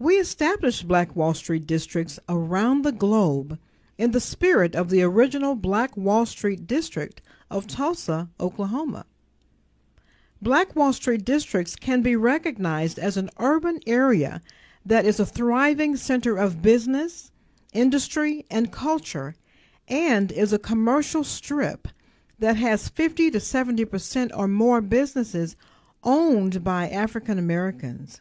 We established Black Wall Street districts around the globe in the spirit of the original Black Wall Street district of Tulsa, Oklahoma. Black Wall Street districts can be recognized as an urban area that is a thriving center of business, industry, and culture, and is a commercial strip that has 50 to 70% or more businesses owned by African Americans.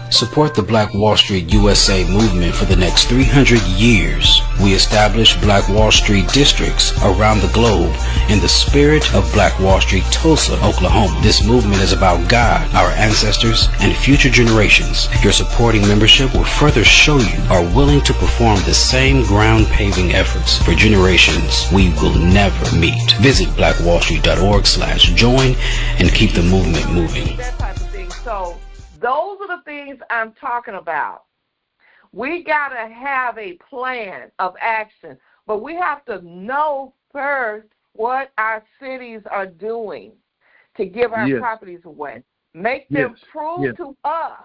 Support the Black Wall Street USA movement for the next 300 years. We established Black Wall Street districts around the globe in the spirit of Black Wall Street, Tulsa, Oklahoma. This movement is about God, our ancestors, and future generations. Your supporting membership will further show you are willing to perform the same ground paving efforts for generations we will never meet. Visit blackwallstreet.org/join and keep the movement moving. That type of thing. So those are the things I'm talking about. We got to have a plan of action, but we have to know first what our cities are doing to give our properties away. Make them prove to us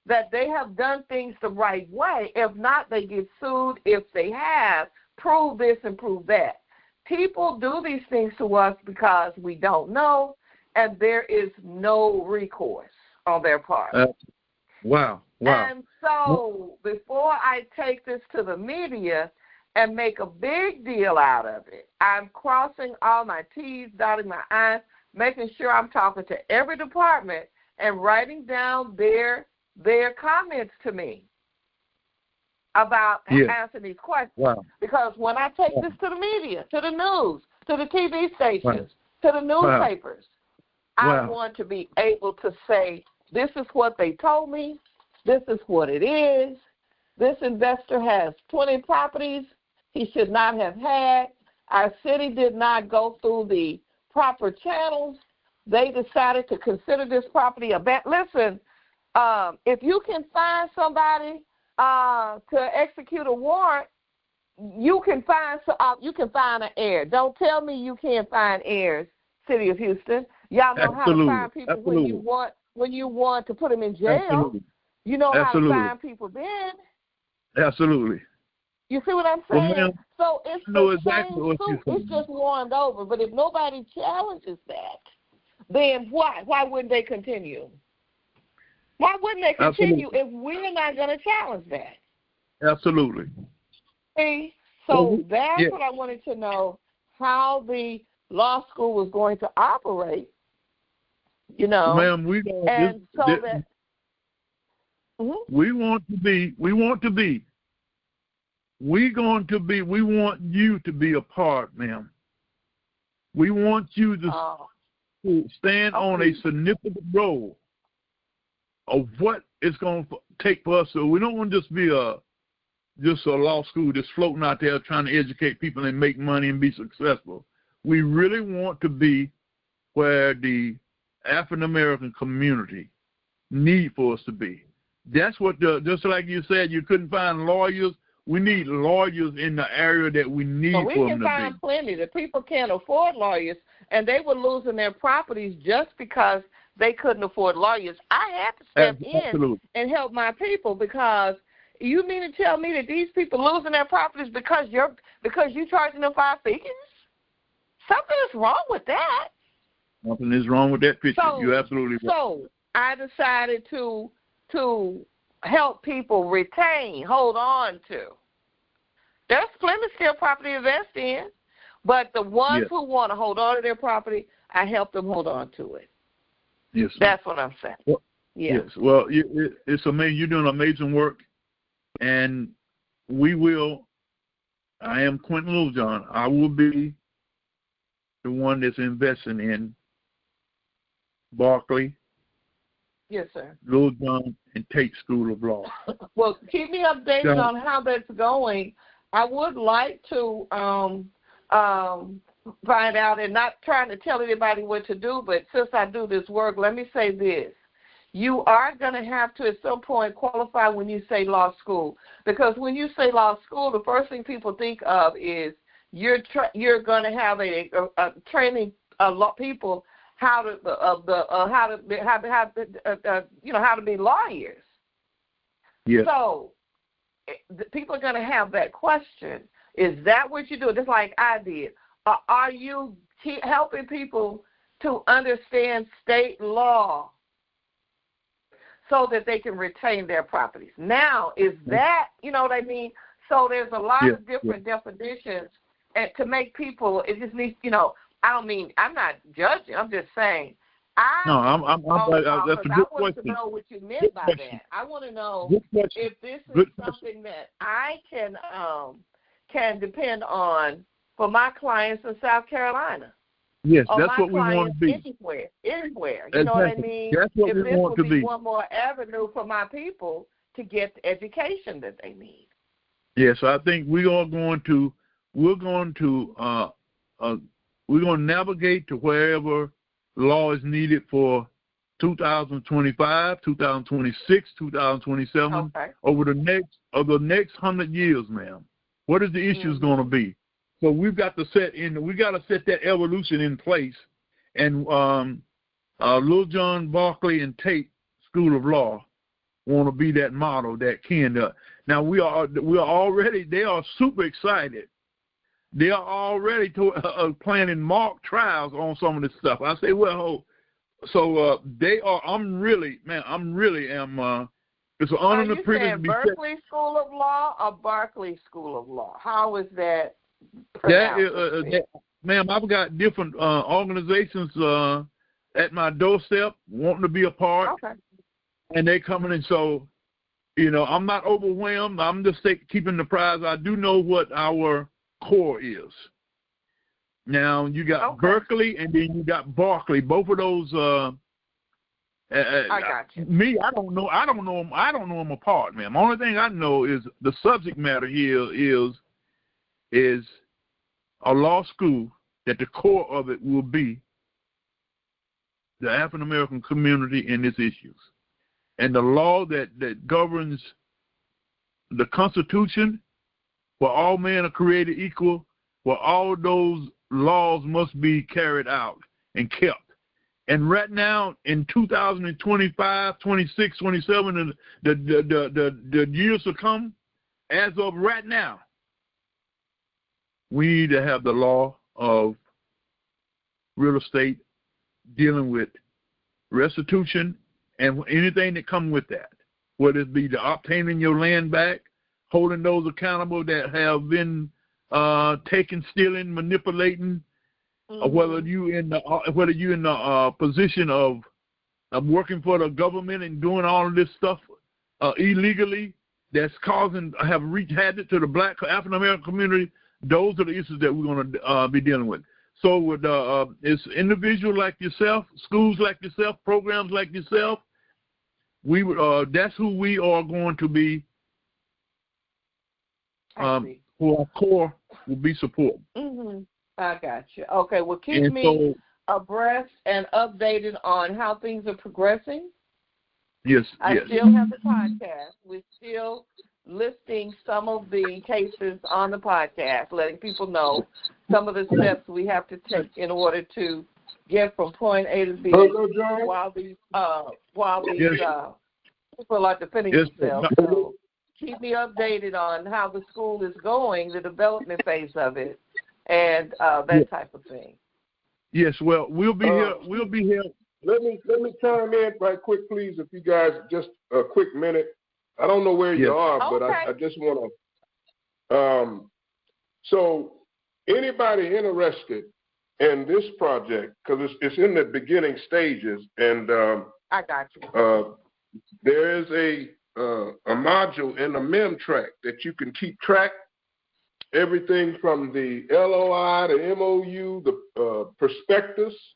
that they have done things the right way. If not, they get sued. If they have, prove this and prove that. People do these things to us because we don't know, and there is no recourse on their part. Wow. And so before I take this to the media and make a big deal out of it, I'm crossing all my T's, dotting my I's, making sure I'm talking to every department and writing down their comments to me about answering these questions. Wow. Because when I take this to the media, to the news, to the TV stations, to the newspapers, I want to be able to say, this is what they told me. This is what it is. This investor has 20 properties he should not have had. Our city did not go through the proper channels. They decided to consider this property a bet. Listen, if you can find somebody to execute a warrant, you can find an heir. Don't tell me you can't find heirs, City of Houston. Y'all know how to find people when you want to put them in jail. Absolutely. You know how to find people then. Absolutely. You see what I'm saying? Well, so it's the same suit. It's just warmed over. But if nobody challenges that, then why? Why wouldn't they continue? Why wouldn't they continue if we're not going to challenge that? Absolutely. See? So that's what I wanted to know, how the law school was going to operate. You know, ma'am, we want you to be a part, ma'am. We want you to stand on a significant role of what it's going to take for us. So we don't want to just be a law school just floating out there trying to educate people and make money and be successful. We really want to be where the African American community need for us to be. That's what just like you said, you couldn't find lawyers. We need lawyers in the area that we need for them to be. We can find plenty. The people can't afford lawyers, and they were losing their properties just because they couldn't afford lawyers. I had to step in and help my people, because you mean to tell me that these people losing their properties because you charging them 5 figures? Something is wrong with that. Something is wrong with that picture. You're absolutely right. So I decided to help people hold on to. There's plenty still property to invest in, but the ones who want to hold on to their property, I help them hold on to it. Yes, that's what I'm saying. Well, yes. Well, it's amazing. You're doing amazing work, and we will. I am Quentin Littlejohn. I will be the one that's investing in Barclay, yes, sir, Littlejohn, and Tate School of Law. Well, keep me updated on how that's going. I would like to find out, and not trying to tell anybody what to do, but since I do this work, let me say this. You are going to have to at some point qualify when you say law school, because when you say law school, the first thing people think of is you're going to have a training people how to be lawyers. Yes. So people are going to have that question. Is that what you do? Just like I did. Are you helping people to understand state law so that they can retain their properties? Now, is that, you know what I mean? So there's a lot of different definitions, and to make people, it just needs, I'm not judging. I'm just saying. I'm that's a good question. I want to know what you meant by that. I want to know if this is something that I can depend on for my clients in South Carolina. Yes, that's what we want to be. Anywhere. You know what I mean? That's what we want to be. One more avenue for my people to get the education that they need. Yes, I think we're going to navigate to wherever law is needed for 2025, 2026, 2027, over the next 100 years, ma'am. What is the issues going to be? So we got to set that evolution in place, and Lil John Barkley and Tate School of Law want to be that model that can. Now we are already. They are super excited. They are already planning mock trials on some of this stuff. I say, well, so they are. I'm really. It's an honor and a privilege to be. Berkeley School of Law or Barkley School of Law? How is that? Ma'am, I've got different organizations at my doorstep wanting to be a part. Okay. And they coming in, so I'm not overwhelmed. I'm just keeping the prize. I do know what our core is. Now you got Berkeley and then you got Barkley. Both of those. I got you. Me, I don't know them apart, ma'am. The only thing I know is the subject matter here is a law school that the core of it will be the African American community and its issues, and the law that governs the Constitution, where all men are created equal, where all those laws must be carried out and kept. And right now, in 2025, 26, 27, and the years to come, as of right now, we need to have the law of real estate dealing with restitution and anything that comes with that, whether it be the obtaining your land back, holding those accountable that have been taken, stealing, manipulating, whether you in the position of working for the government and doing all of this stuff illegally that's had it to the Black African American community. Those are the issues that we're going to be dealing with. So with it's individuals like yourself, schools like yourself, programs like yourself, that's who we are going to be. Who our core will be supporting. I got you. Okay, well, keep me abreast and updated on how things are progressing. Yes. I still have the podcast. We're still listing some of the cases on the podcast, letting people know some of the steps we have to take in order to get from point A to B while these people are defending themselves. So keep me updated on how the school is going, the development phase of it, and that type of thing. Yes, well, we'll be here. We'll be here. Let me chime in right quick, please, if you guys just a quick minute. I don't know where you are, but I just want to. So anybody interested in this project, because it's in the beginning stages, and I got you. There is a module in the MemTrac that you can keep track. Everything from the LOI, the MOU, the prospectus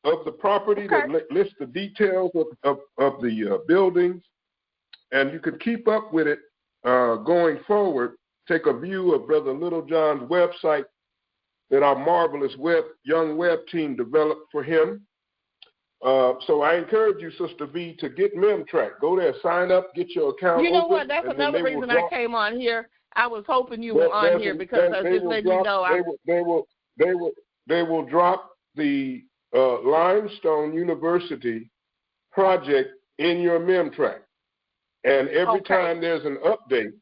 of the property that lists the details of the buildings. And you can keep up with it going forward. Take a view of Brother Littlejohn's website that our marvelous young web team developed for him. So I encourage you, Sister V, to get MemTrac. Go there, sign up, get your account. You know open, what? That's another reason I came on here. I was hoping you were on here because I just let you know. They will drop the Limestone University project in your MemTrac. And every time there's an update,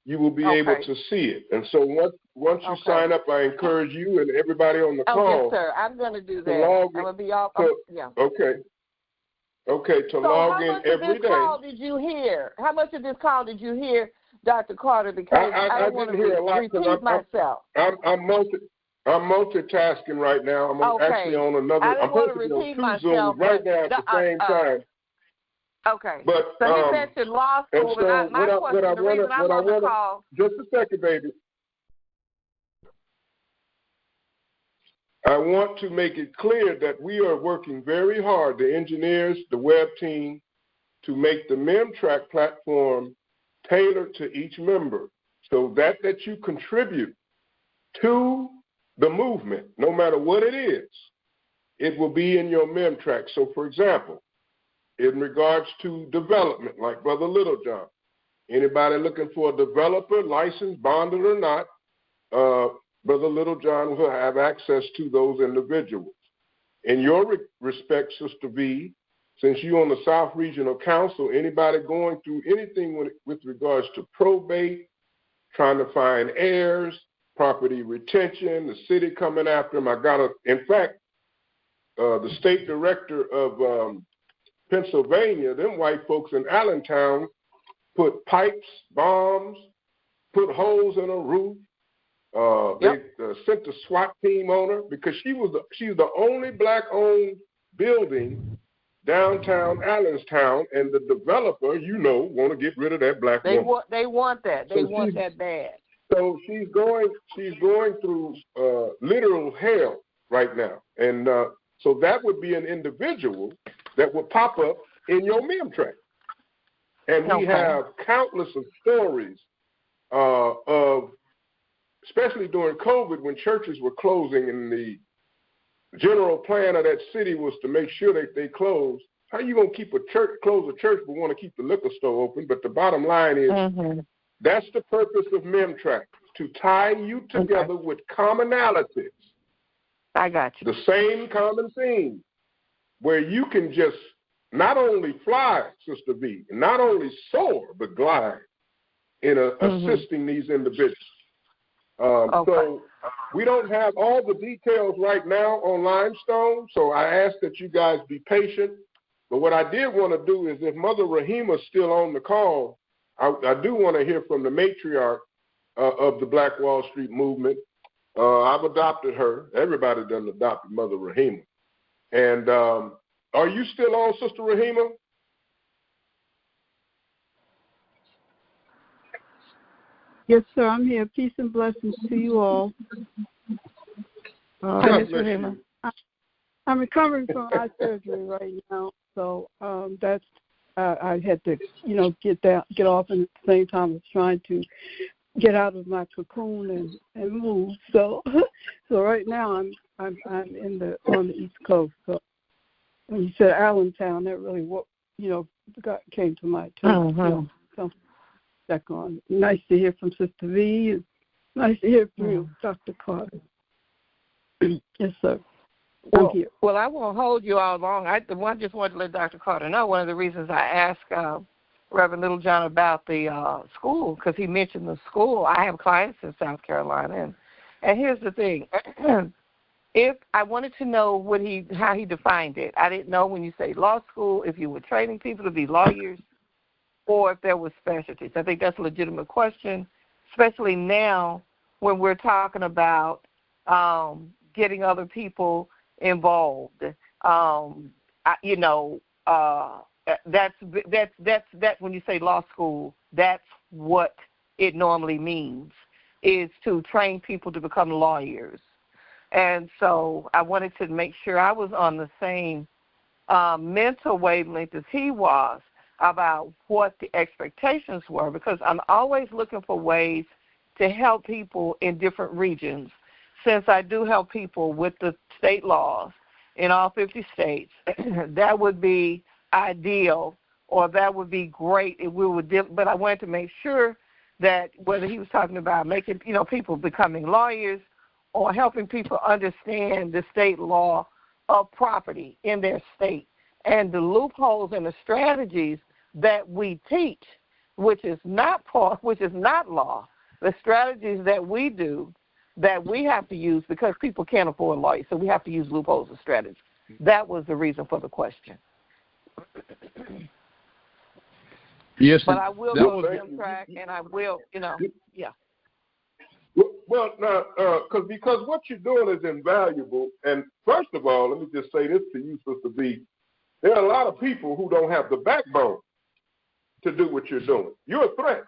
you will be able to see it. And so once you sign up, I encourage you and everybody on the call. Yes, sir. I'm going to do that. I'm going to be off. Yeah. Okay, to log in every day. How much of this call did you hear? How much of this call did you hear, Dr. Carter? Because I don't want to repeat myself. I'm multitasking right now. I'm actually on another. I'm supposed to be on 2 Zooms right now at the same time. Okay. But so you mentioned law school, and my question, the reason I'm on the call. Just a second, baby. I want to make it clear that we are working very hard, the engineers, the web team, to make the MemTrac platform tailored to each member, so that you contribute to the movement, no matter what it is, it will be in your MemTrac. So, for example, in regards to development, like Brother Littlejohn, anybody looking for a developer, licensed, bonded or not, Brother Littlejohn will have access to those individuals. In your respect, Sister V, since you're on the South Regional Council, anybody going through anything with regards to probate, trying to find heirs, property retention, the city coming after them. In fact, the state director of Pennsylvania, them white folks in Allentown put pipes, bombs, put holes in a roof. They sent the SWAT team on her because she's the only black-owned building downtown Allentown, and the developer, want to get rid of that black woman. They want that. They want that bad. So she's going through literal hell right now, and so that would be an individual that would pop up in your MemTrac. And we have countless of stories of, especially during COVID, when churches were closing and the general plan of that city was to make sure that they closed. How are you going to close a church but want to keep the liquor store open? But the bottom line is, that's the purpose of MemTrac, to tie you together with commonalities. I got you. The same common theme, where you can just not only fly, Sister V, not only soar, but glide in assisting these individuals. So we don't have all the details right now on Limestone, so I ask that you guys be patient. But what I did want to do is, if Mother Rahima's still on the call, I do want to hear from the matriarch of the Black Wall Street movement. I've adopted her. Everybody done adopted Mother Rahima. And are you still on, Sister Rahima? Yes, sir. I'm here. Peace and blessings to you all. God bless you. I'm recovering from eye surgery right now, so that's I had to, get off, and at the same time I was trying to get out of my cocoon and move. So right now I'm on the East Coast. So when you said Allentown, that really came to my attention. Something back on. Nice to hear from Sister V. And nice to hear from you, Dr. Carter. Yes, sir. I'm here. Well, I won't hold you all long. I just wanted to let Dr. Carter know one of the reasons I asked Reverend Littlejohn about the school, because he mentioned the school. I have clients in South Carolina, and here's the thing. If I wanted to know how he defined it, I didn't know when you say law school, if you were training people to be lawyers or if there were specialties. I think that's a legitimate question, especially now when we're talking about getting other people involved. That's when you say law school, that's what it normally means, is to train people to become lawyers. And so I wanted to make sure I was on the same mental wavelength as he was about what the expectations were, because I'm always looking for ways to help people in different regions. Since I do help people with the state laws in all 50 states, that would be ideal, or that would be great if we would. But I wanted to make sure that whether he was talking about making people becoming lawyers, on helping people understand the state law of property in their state and the loopholes and the strategies that we teach, which is not law, the strategies that we do that we have to use because people can't afford lawyers, so we have to use loopholes and strategies. That was the reason for the question. Yes, but I will go to MemTrac, and I will, yeah. Well, now, because what you're doing is invaluable. And first of all, let me just say this to you, Sister B. There are a lot of people who don't have the backbone to do what you're doing. You're a threat.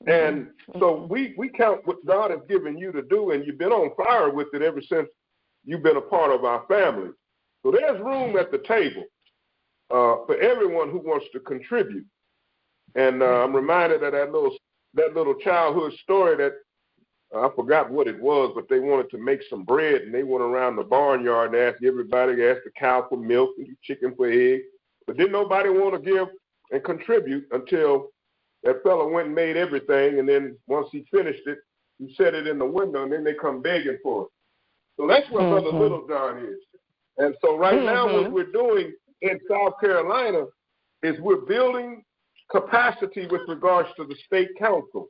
And so we count what God has given you to do, and you've been on fire with it ever since you've been a part of our family. So there's room at the table for everyone who wants to contribute. And I'm reminded of that little childhood story that I forgot what it was, but they wanted to make some bread, and they went around the barnyard and asked everybody. They asked the cow for milk and the chicken for eggs, but didn't nobody want to give and contribute until that fellow went and made everything, and then once he finished it, he set it in the window, and then they come begging for it. So that's where Brother Little John is. And so right now what we're doing in South Carolina is we're building capacity with regards to the state council,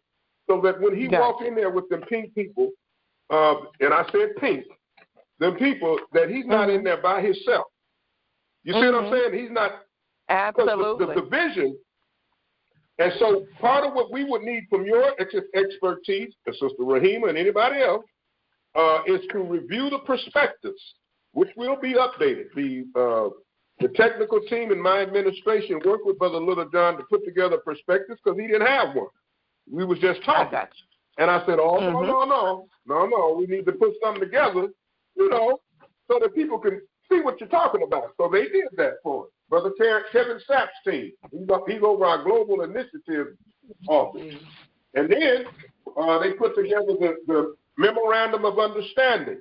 so that when he walks in there with them pink people, and I said pink, them people, that he's not in there by himself. You see what I'm saying? He's not. Absolutely. The vision. And so part of what we would need from your expertise, Sister Rahima and anybody else, is to review the prospectus, which will be updated. The technical team in my administration worked with Brother Little John to put together a prospectus because he didn't have one. We was just talking. And I said, no, we need to put something together, so that people can see what you're talking about. So they did that for us. Brother Kevin Sapp's team, he's over our Global Initiative office. And then they put together the Memorandum of Understanding,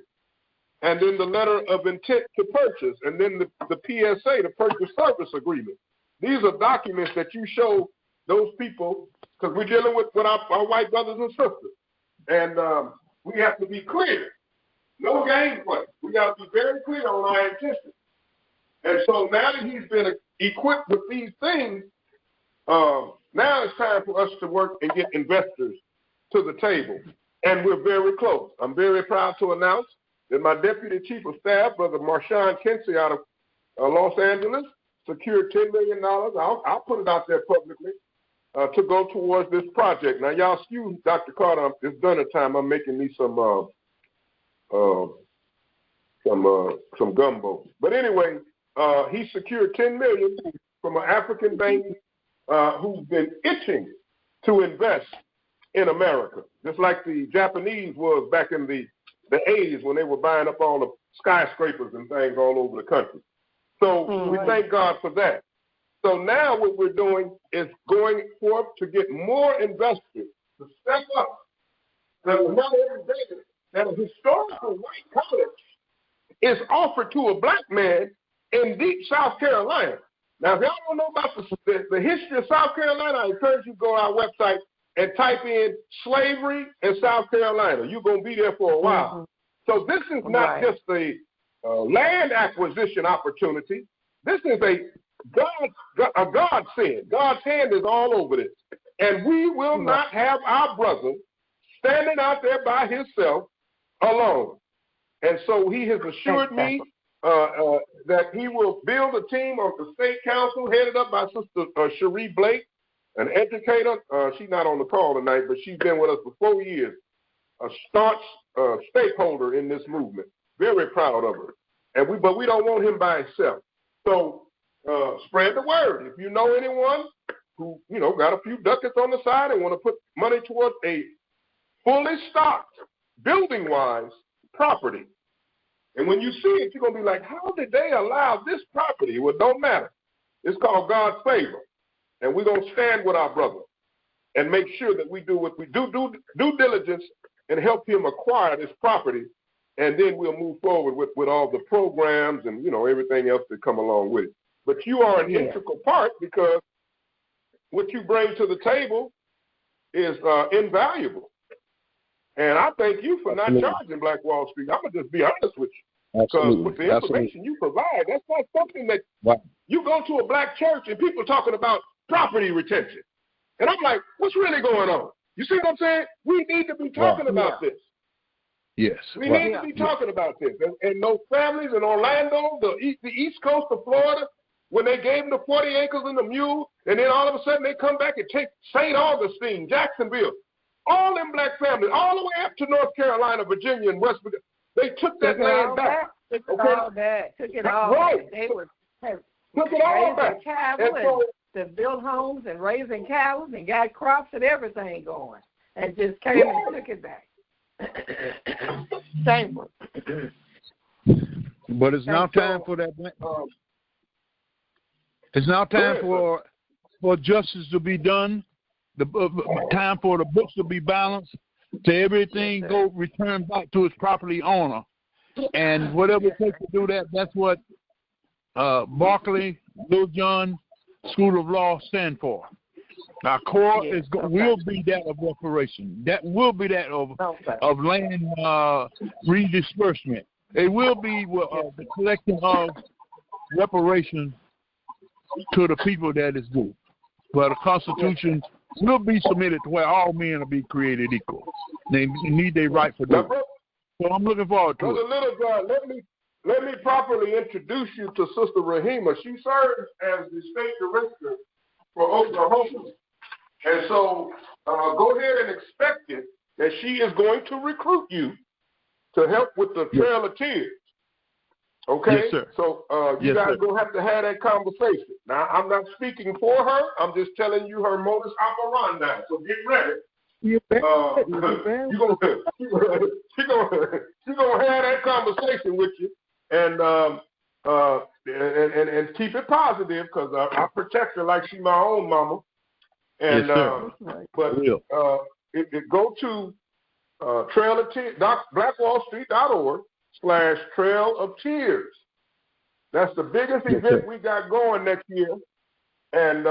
and then the Letter of Intent to Purchase, and then the PSA, the Purchase Service Agreement. These are documents that you show those people, because we're dealing with our white brothers and sisters. And we have to be clear. No game play. We got to be very clear on our intentions. And so now that he's been equipped with these things, now it's time for us to work and get investors to the table. And we're very close. I'm very proud to announce that my Deputy Chief of Staff, Brother Marshawn Kinsey out of Los Angeles, secured $10 million. I'll put it out there publicly to go towards this project. Now, y'all excuse Dr. Carter. It's dinner time. I'm making me some gumbo. But anyway, he secured $10 million from an African bank who's been itching to invest in America, just like the Japanese was back in the 80s when they were buying up all the skyscrapers and things all over the country. So we thank God for that. So now what we're doing is going forth to get more investors to step up. Now, not every day that a historical white college is offered to a black man in deep South Carolina. Now, if y'all don't know about the history of South Carolina, I encourage you to go to our website and type in slavery in South Carolina. You're going to be there for a while. So this is not just a land acquisition opportunity. This is a godsend. God's hand is all over this. And we will not have our brother standing out there by himself alone. And so he has assured me that he will build a team of the state council headed up by Sister Cherie Blake, an educator. She's not on the call tonight, but she's been with us for 4 years, a staunch stakeholder in this movement. Very proud of her. But we don't want him by himself. So spread the word. If you know anyone who, got a few ducats on the side and want to put money towards a fully stocked, building-wise property, and when you see it, you're going to be like, how did they allow this property? Well, it don't matter. It's called God's favor. And we're going to stand with our brother and make sure that we do what we do due diligence and help him acquire this property. And then we'll move forward with all the programs and, everything else that come along with it. But you are an integral part, because what you bring to the table is invaluable. And I thank you for not charging Black Wall Street. I'm going to just be honest with you. Because with the information you provide, that's not something that you go to a black church and people talking about property retention. And I'm like, what's really going on? You see what I'm saying? We need to be talking about this. Yes. We need to be talking about this. And those families in Orlando, the East Coast of Florida, when they gave them the 40 acres and the mule, and then all of a sudden they come back and take St. Augustine, Jacksonville, all them black families, all the way up to North Carolina, Virginia, and West Virginia, they took that land back. Took it all back. They were took it all back. Cattle to build homes and raising cattle and got crops and everything going, and just came and took it back. Shameful. But it's now time for that. It's now time for justice to be done. The time for the books to be balanced. To everything return back to its property owner, and whatever it takes to do that, that's what Barclay, Lil John School of Law stand for. Our core will be that of reparation. That will be that of land redisbursement. It will be the collection of reparation to the people that is due. But the Constitution will be submitted to where all men will be created equal. They need their right for that. So I'm looking forward to it. Little God, let me properly introduce you to Sister Rahima. She serves as the state director for Oklahoma. And so go ahead and expect it that she is going to recruit you to help with the Trail of Tears. Okay? Yes, sir. So you guys going to have to have that conversation. Now, I'm not speaking for her. I'm just telling you her modus operandi. So get ready. She's gonna have that conversation with you, and keep it positive because I protect her like she's my own mama. And go to Trail of Tears, blackwallstreet.org/Trail of Tears. That's the biggest event we got going next year, and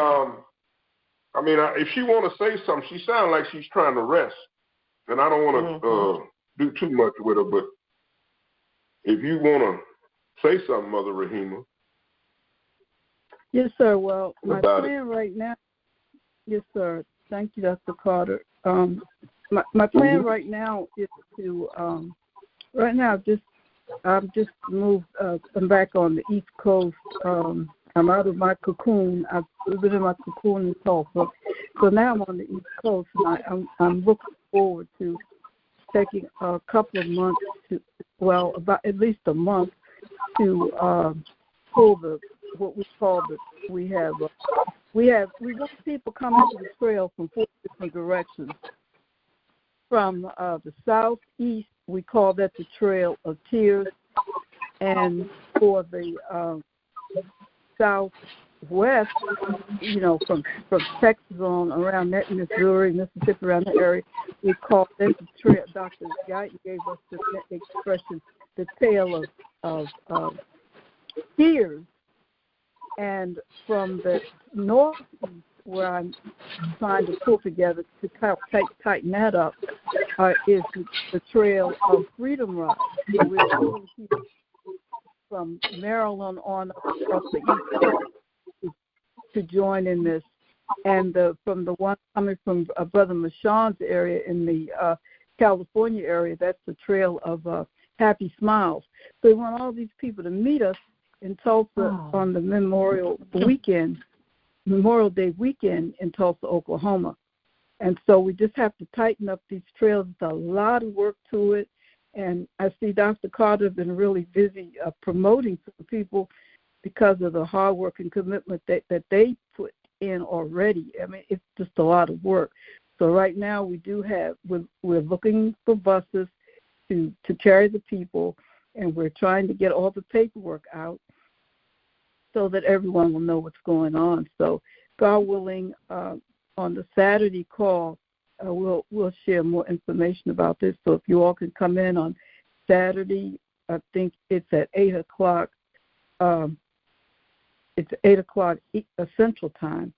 I mean, if she want to say something, she sounds like she's trying to rest, and I don't want to do too much with her. But if you want to say something, Mother Rahima. Yes, sir. Well, my plan right now. Yes, sir. Thank you, Dr. Carter. My plan right now is to I've just moved. I'm back on the East Coast. I'm out of my cocoon. I've been in my cocoon in Tulsa. So now I'm on the East Coast, and I'm looking forward to taking a couple of months about at least a month to pull what we call we want people coming to the trail from 4 different directions. From the southeast, we call that the Trail of Tears, and for the southwest, from Texas on around that Missouri, Mississippi, around that area, we call that the trail. Dr. Guyton gave us the expression, the Trail of Tears. And from the northeast, where I'm trying to pull together to tighten that up, is the Trail of Freedom Ride. So we're pulling people from Maryland on across the East Coast to join in this. And from the one coming from Brother Mashawn's area in the California area, that's the Trail of Happy Smiles. So we want all these people to meet us in Tulsa on the Memorial Day weekend in Tulsa, Oklahoma. And so we just have to tighten up these trails. There's a lot of work to it. And I see Dr. Carter has been really busy promoting for people because of the hard work and commitment that they put in already. I mean, it's just a lot of work. So right now we're looking for buses to carry the people, and we're trying to get all the paperwork out so that everyone will know what's going on. So God willing, on the Saturday call, we'll share more information about this. So if you all can come in on Saturday, I think it's at 8 o'clock. It's 8 o'clock Central Time.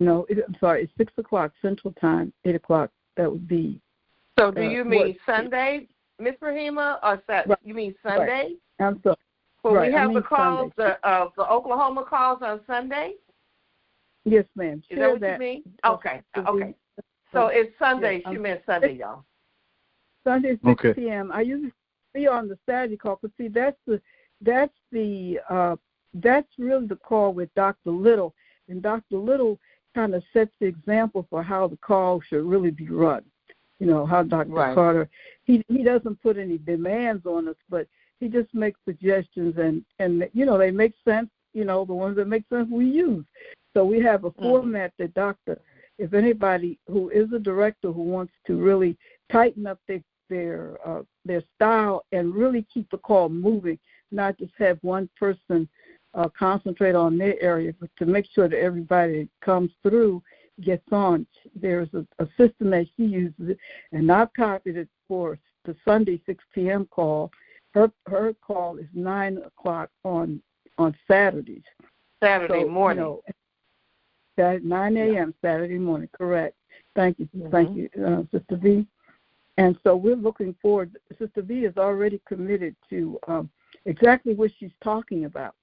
No, I'm sorry, it's 6 o'clock Central Time, 8 o'clock. That would be So do you mean Sunday, Miss Rahima, or right. You mean Sunday? Right. I'm sorry. Well, right. we have the calls, Sunday. the Oklahoma calls on Sunday? Yes, ma'am. Is that what you mean? Okay. So it's Sunday. She meant Sunday, y'all. Sunday, 6 p.m. I usually be on the Saturday call, but see, that's really the call with Dr. Little, and Dr. Little kind of sets the example for how the call should really be run. You know, how Dr. Carter, he doesn't put any demands on us, but he just makes suggestions, and you know, they make sense. You know, the ones that make sense we use. So we have a format that Dr. If anybody who is a director who wants to really tighten up their style and really keep the call moving, not just have one person concentrate on their area, but to make sure that everybody that comes through gets on. There's a system that she uses, and I've copied it for the Sunday 6 p.m. call. Her call is 9 o'clock on Saturdays. Saturday morning. You know, 9 a.m. Saturday morning, correct. Thank you, Sister V. And so we're looking forward. Sister V is already committed to exactly what she's talking about.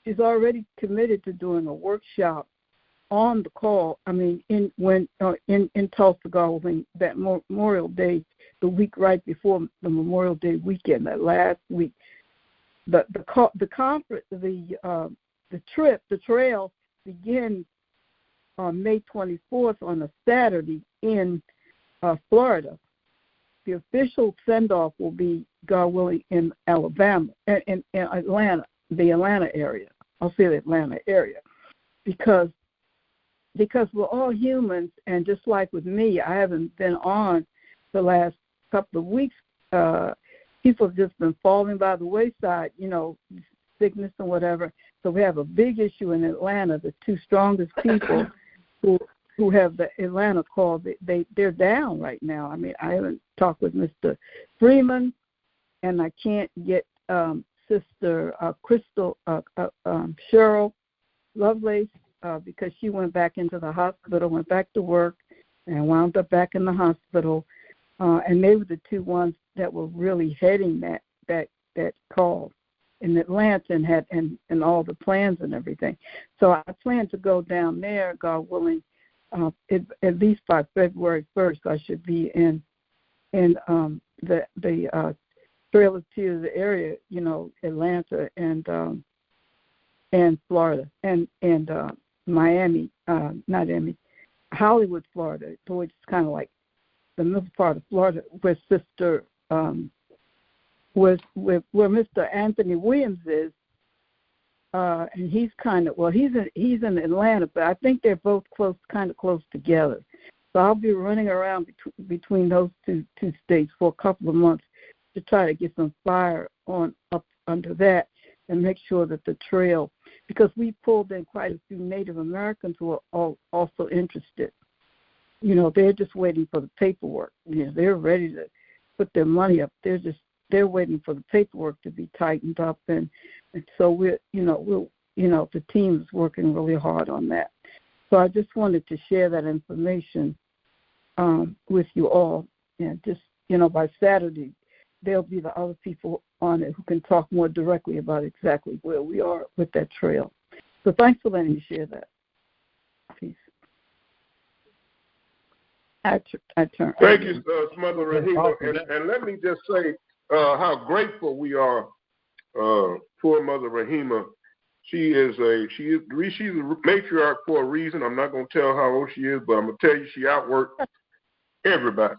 She's already committed to doing a workshop on the call. I mean, in Tulsa, Gulf, that Memorial Day, the week right before the Memorial Day weekend, that last week. The conference, the trail begins on May 24th on a Saturday in Florida. The official send-off will be, God willing, in Alabama, in Atlanta, the Atlanta area. I'll say the Atlanta area, because we're all humans, and just like with me, I haven't been on the last couple of weeks. People have just been falling by the wayside, you know, sickness and whatever. So we have a big issue in Atlanta. The two strongest people who have the Atlanta call, they're down right now. I mean, I haven't talked with Mr. Freeman, and I can't get Sister Crystal Cheryl Lovelace because she went back into the hospital, went back to work, and wound up back in the hospital. And they were the two ones that were really heading that call in Atlanta and had and all the plans and everything. So I plan to go down there, God willing, at least by February 1st. I should be in the Trail of Tears area, you know, Atlanta and Florida and Miami, not Emmy, Hollywood, Florida, which is kind of like the middle part of Florida, where Sister where Mr. Anthony Williams is, and he's kind of he's in Atlanta, but I think they're both kind of close together. So I'll be running around between those two states for a couple of months to try to get some fire on up under that and make sure that the trail, because we pulled in quite a few Native Americans who are also interested. You know, they're just waiting for the paperwork. You know, they're ready to put their money up. They're waiting for the paperwork to be tightened up, and so the team is working really hard on that. So I just wanted to share that information with you all, and just by Saturday there'll be the other people on it who can talk more directly about exactly where we are with that trail. So thanks for letting me share that. Peace. I turn. Thank you, Mother Rahima, and let me just say how grateful we are for Mother Rahima. She's a matriarch for a reason. I'm not going to tell how old she is, but I'm going to tell you she outworks everybody.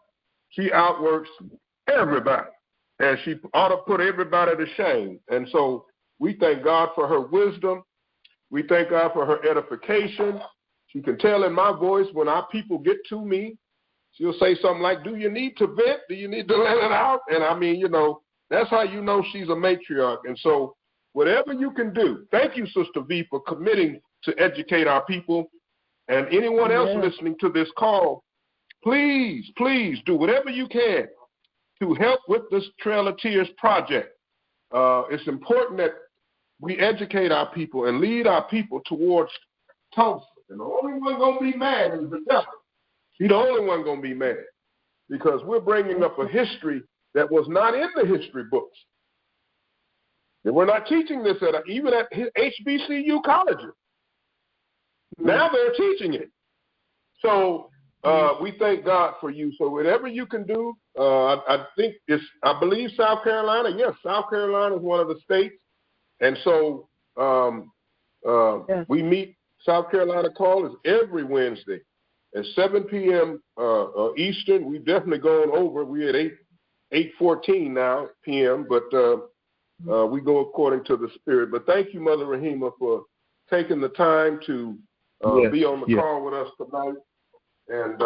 She outworks everybody, and she ought to put everybody to shame. And so we thank God for her wisdom. We thank God for her edification. She can tell in my voice when our people get to me. She'll say something like, do you need to vent? Do you need to let it out? And I mean, that's how you know she's a matriarch. And so whatever you can do, thank you, Sister V, for committing to educate our people. And anyone else listening to this call, please do whatever you can to help with this Trail of Tears project. It's important that we educate our people and lead our people towards Tulsa. And the only one going to be mad is the devil. He's the only one going to be mad. because we're bringing up a history that was not in the history books. And we're not teaching this even at HBCU colleges. Now they're teaching it. So we thank God for you. So whatever you can do, I believe South Carolina. Yes, South Carolina is one of the states, and so we meet. South Carolina Call is every Wednesday at 7 p.m. Eastern. We've definitely gone over. We're at 8:14 now p.m. But we go according to the Spirit. But thank you, Mother Rahima, for taking the time to be on the call with us tonight. And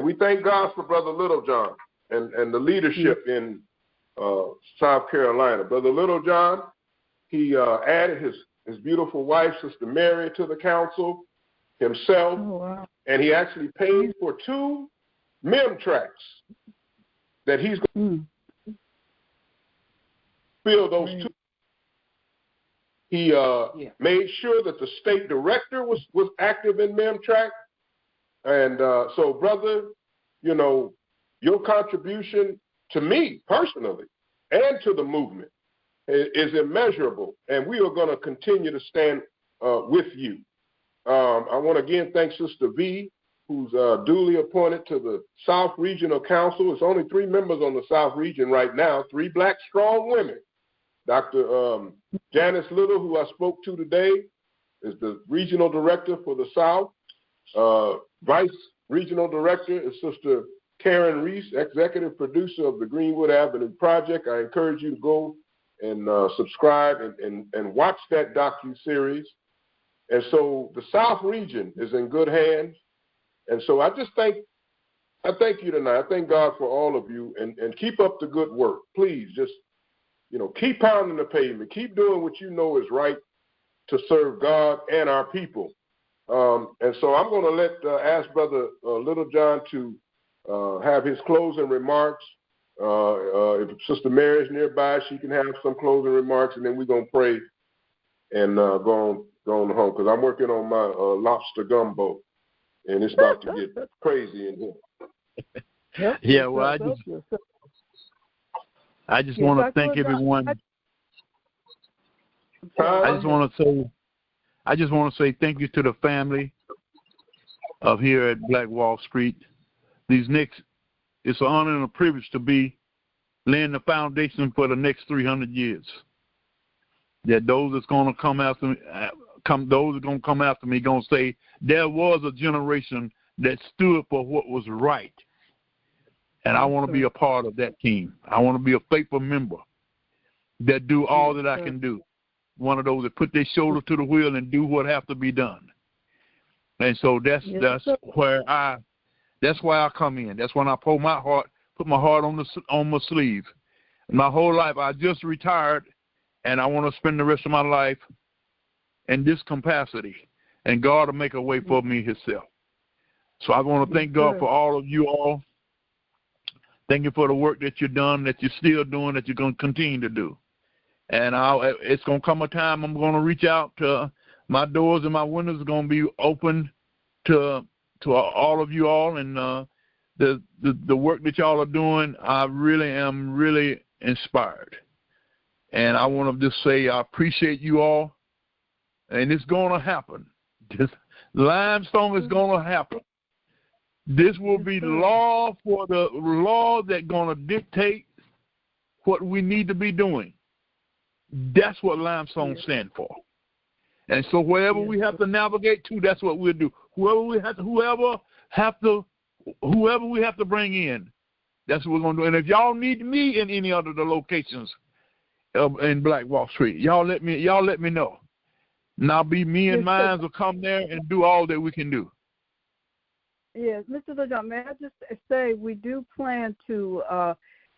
we thank God for Brother Littlejohn and the leadership in South Carolina. Brother Littlejohn, he added his beautiful wife, Sister Mary, to the council himself, and he actually paid for 2 MemTracs that he's going to fill those 2. He made sure that the state director was active in MemTrac. And so, brother, your contribution to me personally and to the movement is immeasurable, and we are going to continue to stand with you. I want to again thank Sister V, who's duly appointed to the South Regional Council. There's only 3 members on the South Region right now, 3 black strong women. Dr. Janice Little, who I spoke to today, is the regional director for the South. Vice Regional Director is Sister Karen Reese, executive producer of the Greenwood Avenue Project. I encourage you to go and subscribe and watch that docu-series. And so the South region is in good hands. And so I thank you tonight. I thank God for all of you, and keep up the good work. Please just, keep pounding the pavement. Keep doing what you know is right to serve God and our people. And so I'm going to ask Brother Littlejohn to have his closing remarks. If Sister Mary is nearby, she can have some closing remarks, and then we're going to pray and go on home, because I'm working on my lobster gumbo, and it's about to get crazy in here. Yeah, well, I just want to thank everyone. I just want to say thank you to the family of here at Black Wall Street. It's an honor and a privilege to be laying the foundation for the next 300 years. That those that's going to come after me, going to say there was a generation that stood for what was right, and I want to be a part of that team. I want to be a faithful member that do all that I can do. One of those that put their shoulder to the wheel and do what have to be done. And so that's why I come in. That's when I put my heart on my sleeve. My whole life, I just retired, and I want to spend the rest of my life in this capacity, and God will make a way for me Himself. So I want to thank God for all of you all. Thank you for the work that you've done, that you're still doing, that you're going to continue to do. And it's going to come a time I'm going to reach out to my doors, and my windows are going to be open to all of you all. And the work that y'all are doing, I really am really inspired. And I want to just say I appreciate you all. And it's going to happen. This limestone is going to happen. This will be law for the law that's going to dictate what we need to be doing. That's what limestone stands for. And so wherever we have to navigate to, that's what we'll do. Whoever we have to bring in, that's what we're going to do. And if y'all need me in any other of the locations in Black Wall Street, y'all let me know. Now me and mine will come there and do all that we can do. Yes, Mr. Littlejohn, may I just say we do plan to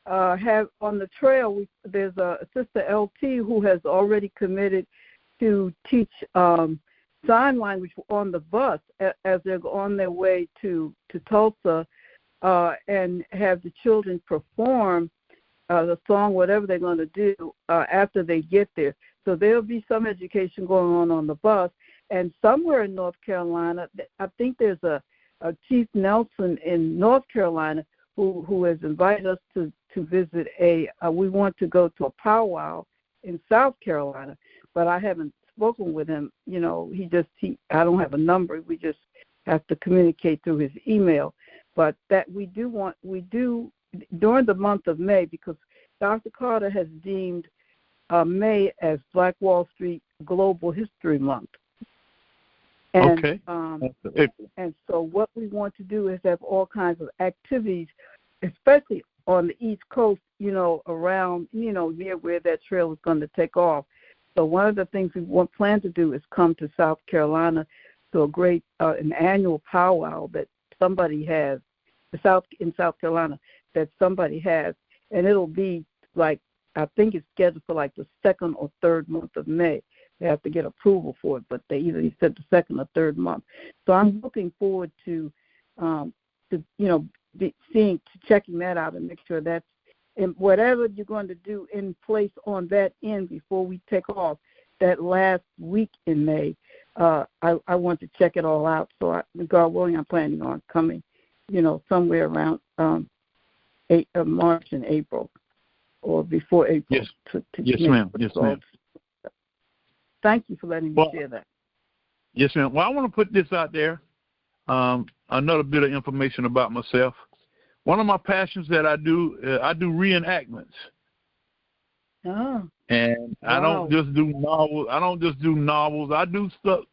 have on the trail, there's a Sister LT who has already committed to teach sign language on the bus as they're on their way to Tulsa, and have the children perform the song, whatever they're going to do after they get there. So there'll be some education going on the bus. And somewhere in North Carolina, I think there's a Chief Nelson in North Carolina, who has invited us to visit we want to go to a powwow in South Carolina, but I haven't spoken with him. You know, I don't have a number. We just have to communicate through his email. But that we do during the month of May, because Dr. Carter has deemed May as Black Wall Street Global History Month. And, okay. And so what we want to do is have all kinds of activities, especially on the East Coast, you know, around, you know, near where that trail is going to take off. So one of the things we plan to do is come to South Carolina to a great an annual powwow that somebody has, in South Carolina, that somebody has, and it'll be like, I think it's scheduled for like the second or third month of May. They have to get approval for it, but they said the second or third month. So I'm looking forward to checking that out and make sure that's, and whatever you're going to do in place on that end before we take off that last week in May, I want to check it all out. So God willing, I'm planning on coming, you know, somewhere around March and April, or before April. Yes, yes, ma'am. Yes, ma'am. Thank you for letting me share that. Yes, ma'am. Well, I want to put this out there. Another bit of information about myself. One of my passions that I do reenactments. Oh. And wow. I don't just do novels. I do stuff.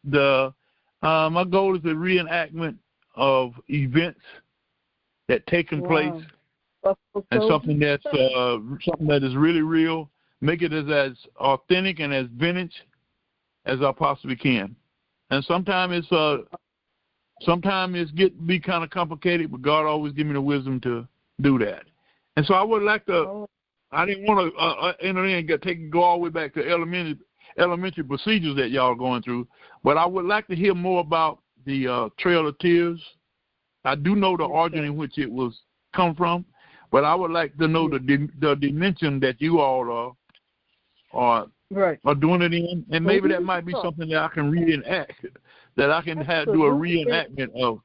My goal is a reenactment of events that taken place, and something that is really real. Make it as authentic and as vintage as I possibly can. And sometimes it's be kind of complicated, but God always give me the wisdom to do that. And so I would like to. I didn't want to enter in and go all the way back to elementary procedures that y'all are going through, but I would like to hear more about the Trail of Tears. I do know the origin in which it was come from, but I would like to know the dimension that you all are doing it in, and maybe that might be something that I can reenact, that I can do a reenactment of.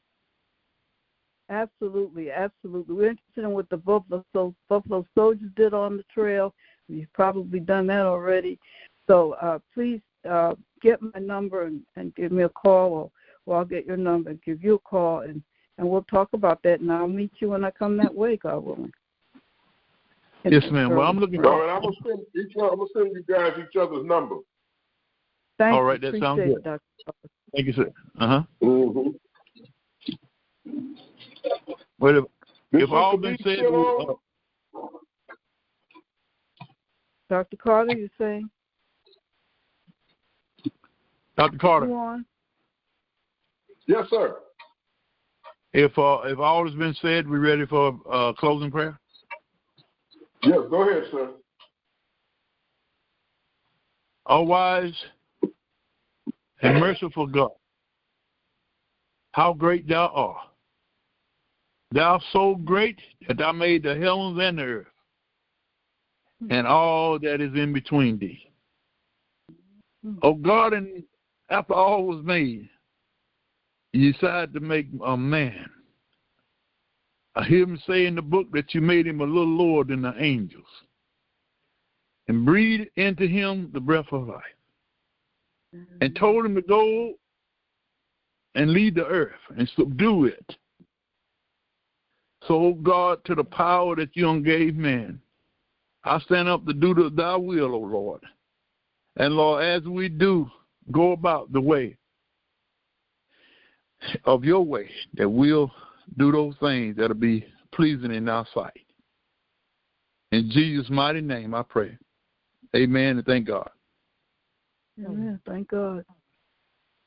Absolutely. We're interested in what the Buffalo Soldiers did on the trail. You've probably done that already. So please get my number and give me a call, or I'll get your number and give you a call, and we'll talk about that, and I'll meet you when I come that way, God willing. Yes, ma'am. Well, I'm looking for. All right, I'm gonna send you guys each other's number. Thank all right, you. that sounds good. Dr. Thank you, sir. Mm-hmm. Well, if all been said, Dr. Carter, you're saying? Dr. Carter. Go on. Yes, sir. If all has been said, we ready for closing prayer? Yes, go ahead, sir. All wise and merciful God, how great thou art. Thou so great that thou made the heavens and the earth, and all that is in between thee. Oh God, and after all was made, you decided to make a man. I hear him say in the book that you made him a little lower than the angels, and breathed into him the breath of life, and told him to go and lead the earth and subdue it. So, oh God, to the power that you gave man, I stand up to do thy will, O Lord. And Lord, as we do go about the way of your way, that we'll do those things that'll be pleasing in our sight. In Jesus' mighty name I pray. Amen, and thank God. Amen. Thank God.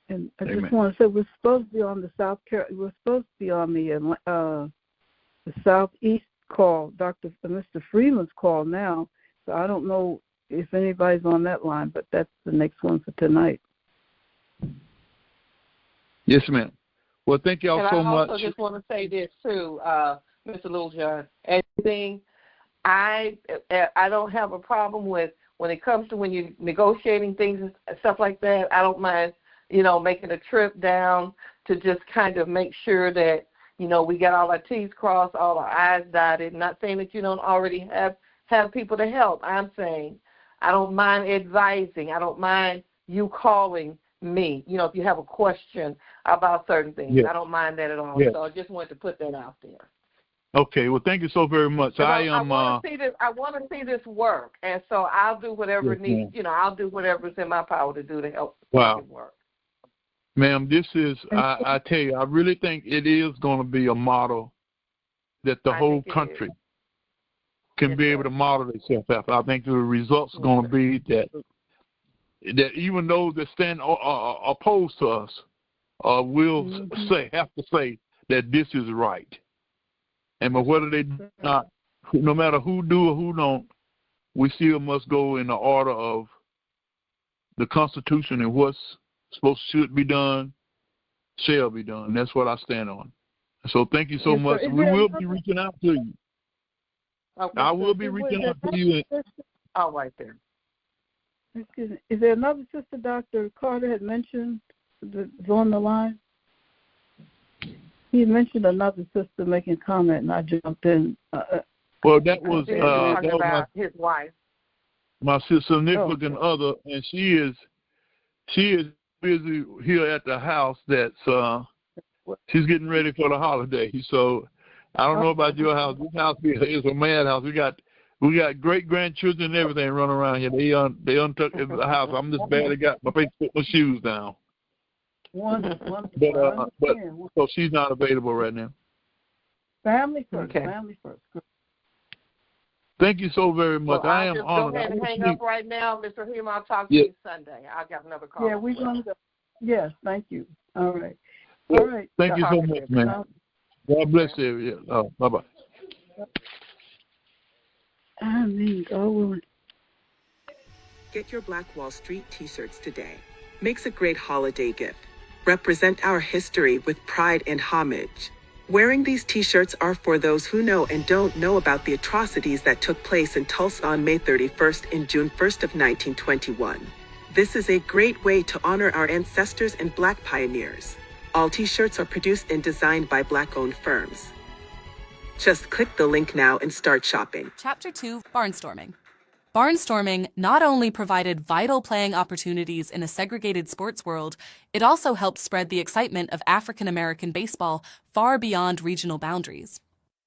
And I Amen. just want to say we're supposed to be on the the Southeast call, Mr. Freeman's call now. So I don't know if anybody's on that line, but that's the next one for tonight. Yes, ma'am. Well, thank y'all so much. I also just want to say this too, Mr. Littlejohn. Anything, I don't have a problem with when it comes to when you're negotiating things and stuff like that. I don't mind, making a trip down to just kind of make sure that, we got all our T's crossed, all our I's dotted. Not saying that you don't already have people to help. I'm saying I don't mind advising. I don't mind you calling me, if you have a question about certain things. Yes. I don't mind that at all. Yes. So I just wanted to put that out there. Okay, well, thank you so very much. I want to see this. I want to see this work, and so I'll do whatever needs. I'll do whatever's in my power to do to help make it work. Ma'am, this is. I tell you, I really think it is going to be a model that the whole country can be able to model itself after. I think the results are going to be that even those that stand opposed to us will have to say that this is right. And but whether they do not, no matter who do or who don't, we still must go in the order of the Constitution and what's should be done, shall be done. That's what I stand on. So thank you so much. We will be reaching out to you. Okay. I will be reaching out to you. All right there. Excuse me. Is there another sister Dr. Carter had mentioned that's on the line? He mentioned another sister making a comment, and I jumped in. Well, that was his wife, my significant other, and she is busy here at the house. That's she's getting ready for the holiday. So I don't know about your house. This house here is a madhouse. We got great grandchildren and everything running around here. They untucked the house. I'm just barely got my face to put my shoes down. But so she's not available right now. Family first. Okay. Family first. Thank you so very much. Well, I am honored. Go ahead and hang up right now, Mr. Hume. I'll talk to you Sunday. I got another call. Yeah, we're going to. Yes, thank you. All right. Well, all right. Thank you so much, man. God bless you. Yeah. Bye-bye. I mean, God willing. Get your Black Wall Street t-shirts today. Makes a great holiday gift. Represent our history with pride and homage. Wearing these t-shirts are for those who know and don't know about the atrocities that took place in Tulsa on May 31st and June 1st of 1921. This is a great way to honor our ancestors and Black pioneers. All t-shirts are produced and designed by Black-owned firms. Just click the link now and start shopping. Chapter 2, Barnstorming. Barnstorming not only provided vital playing opportunities in a segregated sports world, it also helped spread the excitement of African American baseball far beyond regional boundaries.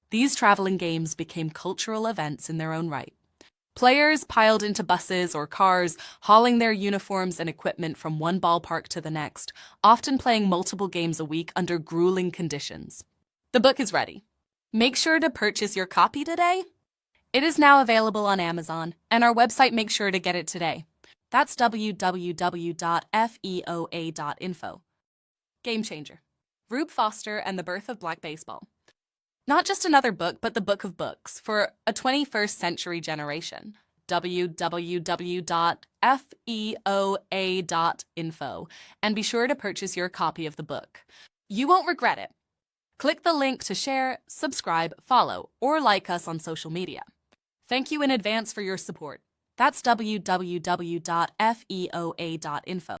These traveling games became cultural events in their own right. Players piled into buses or cars, hauling their uniforms and equipment from one ballpark to the next, often playing multiple games a week under grueling conditions. The book is ready. Make sure to purchase your copy today. It is now available on Amazon, and our website makes sure to get it today. That's www.feoa.info. Game Changer. Rube Foster and the Birth of Black Baseball. Not just another book, but the book of books for a 21st century generation. www.feoa.info, and be sure to purchase your copy of the book. You won't regret it. Click the link to share, subscribe, follow, or like us on social media. Thank you in advance for your support. That's www.feoa.info.